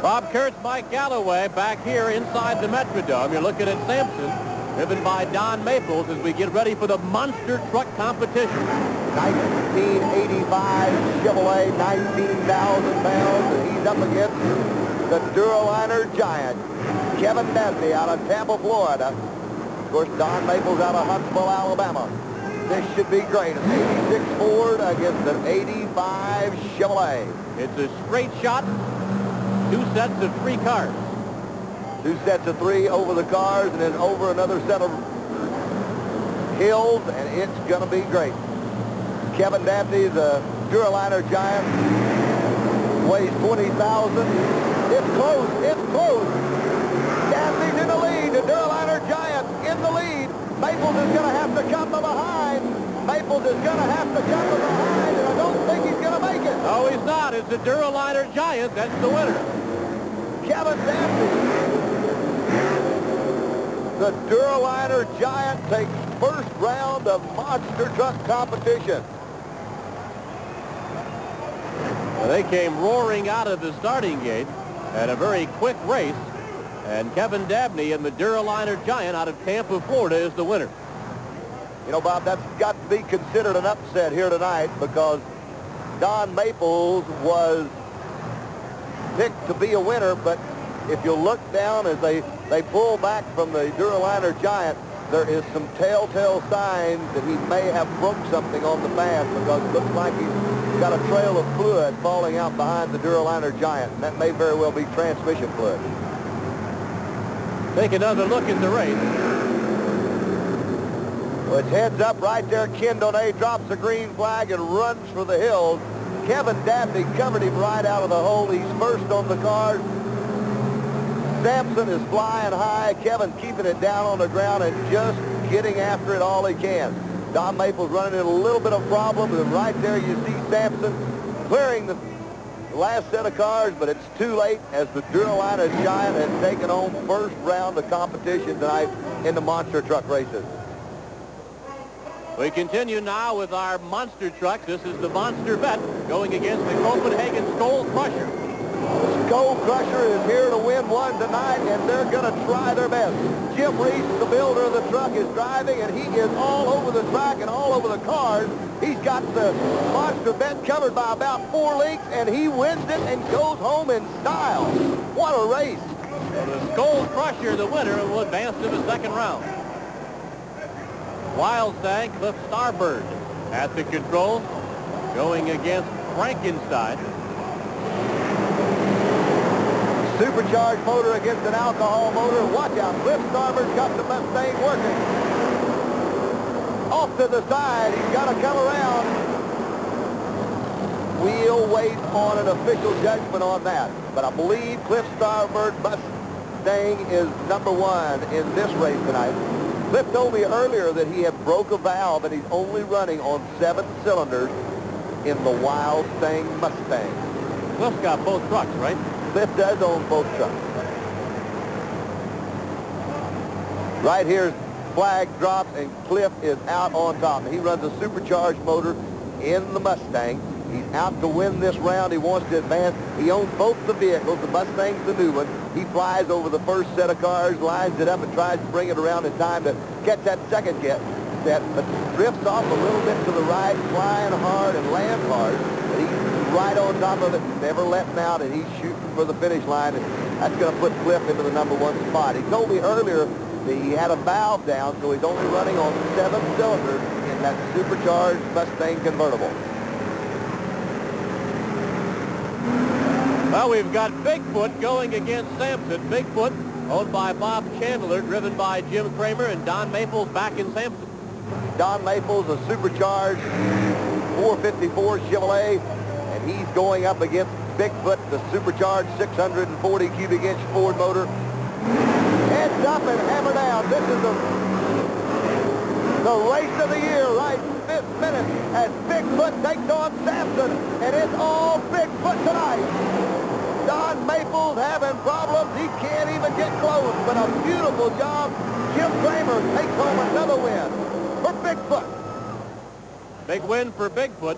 Bob Kurtz, Mike Galloway back here inside the Metrodome. You're looking at Sampson, driven by Don Maples as we get ready for the monster truck competition. 1985 Chevrolet, 19,000 pounds, and he's up against the Duraliner giant, Kevin Dabney out of Tampa, Florida. Of course, Don Maples out of Huntsville, Alabama. This should be great. An 86 Ford against an 85 Chevrolet. It's a straight shot. 2 sets of 3 cars. 2 sets of 3 over the cars and then over another set of hills, and it's going to be great. Kevin Dabney, the Duraliner giant, weighs 20,000. It's close. It's close. Dabney's in the lead. The Duraliner giant in the lead. Maples is going to have to come from behind. Maples is going to have to come from behind, and I don't think he's going to make it. No, he's not. It's the Duraliner giant. That's the winner. Kevin Dabney. The Duraliner giant takes first round of monster truck competition. Well, they came roaring out of the starting gate at a very quick race, and Kevin Dabney and the Duraliner giant out of Tampa, Florida is the winner. You know, Bob, that's got to be considered an upset here tonight because Don Maples was picked to be a winner, but if you look down as they pull back from the Duraliner giant, there is some telltale signs that he may have broke something on the path because it looks like he's got a trail of fluid falling out behind the Duraliner giant, and that may very well be transmission fluid. Take another look at the race. Well, it's heads up right there. Ken Donay drops the green flag and runs for the hills. Kevin Dabney covered him right out of the hole. He's first on the cars. Sampson is flying high. Kevin keeping it down on the ground and just getting after it all he can. Don Maples running into a little bit of problem, and right there you see Sampson clearing the last set of cars, but it's too late as the Duraliner giant has taken on first round of competition tonight in the monster truck races. We continue now with our monster truck. This is the Monster Bet going against the Copenhagen Skull Crusher. Skull Crusher is here to win one tonight, and they're going to try their best. Jim Reese, the builder of the truck, is driving, and he is all over the track and all over the cars. He's got the Monster Bet covered by about 4 lengths, and he wins it and goes home in style. What a race. Well, the Skull Crusher, the winner, will advance to the second round. Wildstang, Cliff Starbird at the controls, going against Frankenstein. Supercharged motor against an alcohol motor. Watch out. Cliff Starbird got the Mustang working. Off to the side. He's got to come around. We'll wait on an official judgment on that. But I believe Cliff Starbird Mustang is #1 in this race tonight. Cliff told me earlier that he had broke a valve and he's only running on 7 cylinders in the Wildstang Mustang. Cliff's got both trucks, right? Cliff does own both trucks. Right here, flag drops and Cliff is out on top. He runs a supercharged motor in the Mustang. He's out to win this round. He wants to advance. He owns both the vehicles. The Mustang's the new one. He flies over the first set of cars, lines it up, and tries to bring it around in time to catch that second set, but drifts off a little bit to the right, flying hard and lands hard. But he's right on top of it, never letting out, and he's shooting for the finish line, and that's going to put Cliff into the #1 spot. He told me earlier that he had a valve down, so he's only running on 7 cylinders in that supercharged Mustang convertible. Well, we've got Bigfoot going against Sampson. Bigfoot, owned by Bob Chandler, driven by Jim Kramer, and Don Maples back in Sampson. Don Maples, a supercharged 454 Chevrolet, and he's going up against Bigfoot, the supercharged 640 cubic inch Ford motor. Heads up and hammer down. This is the race of the year right this minute as Bigfoot takes on Sampson, and it's all Bigfoot tonight. Don Maples having problems. He can't even get close, but a beautiful job. Jim Kramer takes home another win for Bigfoot. Big win for Bigfoot.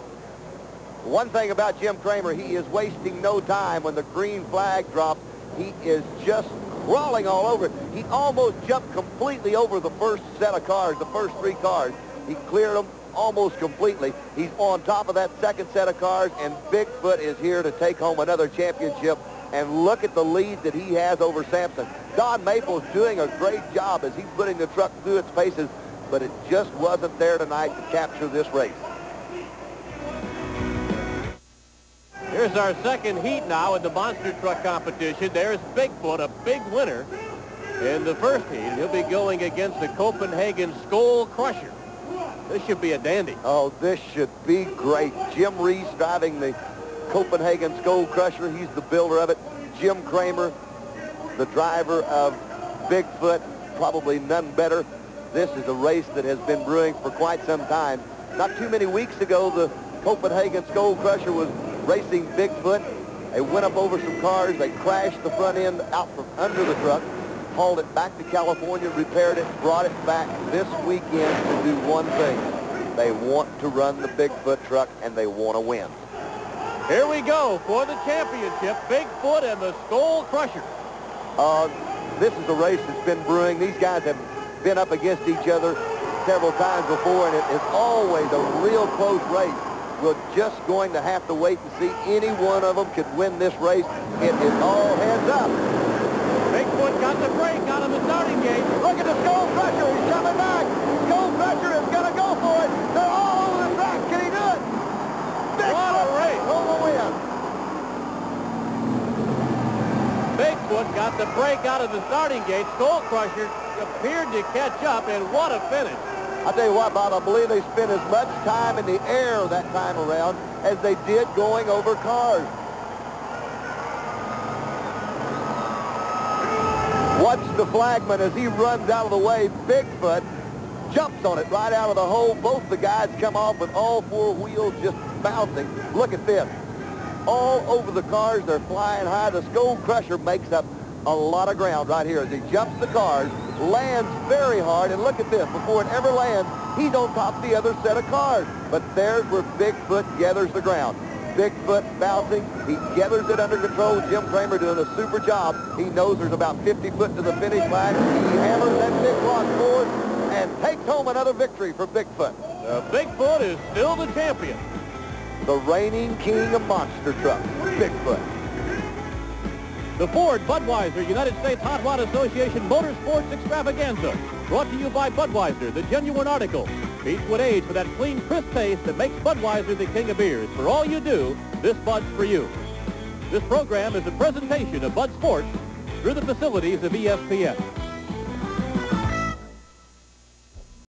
One thing about Jim Kramer, he is wasting no time when the green flag drops. He is just crawling all over. He almost jumped completely over the first set of cars, the first 3 cars. He cleared them almost completely. He's on top of that second set of cars, and Bigfoot is here to take home another championship. And look at the lead that he has over Sampson. Don Maple's doing a great job as he's putting the truck through its paces, but it just wasn't there tonight to capture this race. Here's our second heat now in the monster truck competition. There's Bigfoot, a big winner in the first heat. He'll be going against the Copenhagen Skull Crusher. This should be a dandy. Oh, this should be great. Jim Reese driving the Copenhagen Skull Crusher. He's the builder of it. Jim Kramer, the driver of Bigfoot, probably none better. This is a race that has been brewing for quite some time. Not too many weeks ago, the Copenhagen Skull Crusher was racing Bigfoot. They went up over some cars. They crashed the front end out from under the truck, hauled it back to California, repaired it, brought it back this weekend to do one thing. They want to run the Bigfoot truck, and they want to win. Here we go for the championship, Bigfoot and the Skull Crusher. This is a race that's been brewing. These guys have been up against each other several times before, and it is always a real close race. We're just going to have to wait and see any one of them could win this race. It is all heads up. Bigfoot got the break out of the starting gate. Look at the Skull Crusher. He's coming back. Skull Crusher is going to go for it. They're all over the track. Can he do it? What a race. Bigfoot will win. Bigfoot got the break out of the starting gate. Skull Crusher appeared to catch up, and what a finish. I'll tell you what, Bob, I believe they spent as much time in the air that time around as they did going over cars. Watch the flagman as he runs out of the way. Bigfoot jumps on it right out of the hole. Both the guys come off with all 4 wheels just bouncing. Look at this. All over the cars, they're flying high. The Skull Crusher makes up a lot of ground right here as he jumps the cars, lands very hard, and look at this. Before it ever lands, he's on top of the other set of cars. But there's where Bigfoot gathers the ground. Bigfoot bouncing. He gathers it under control. Jim Kramer doing a super job. He knows there's about 50 foot to the finish line. He hammers that big block forward and takes home another victory for Bigfoot. Bigfoot is still the champion. The reigning king of monster trucks, Bigfoot. The Ford Budweiser United States Hot Rod Association Motorsports Extravaganza. Brought to you by Budweiser, the genuine article. Beechwood Age for that clean, crisp taste that makes Budweiser the king of beers. For all you do, this Bud's for you. This program is a presentation of Bud Sports through the facilities of ESPN.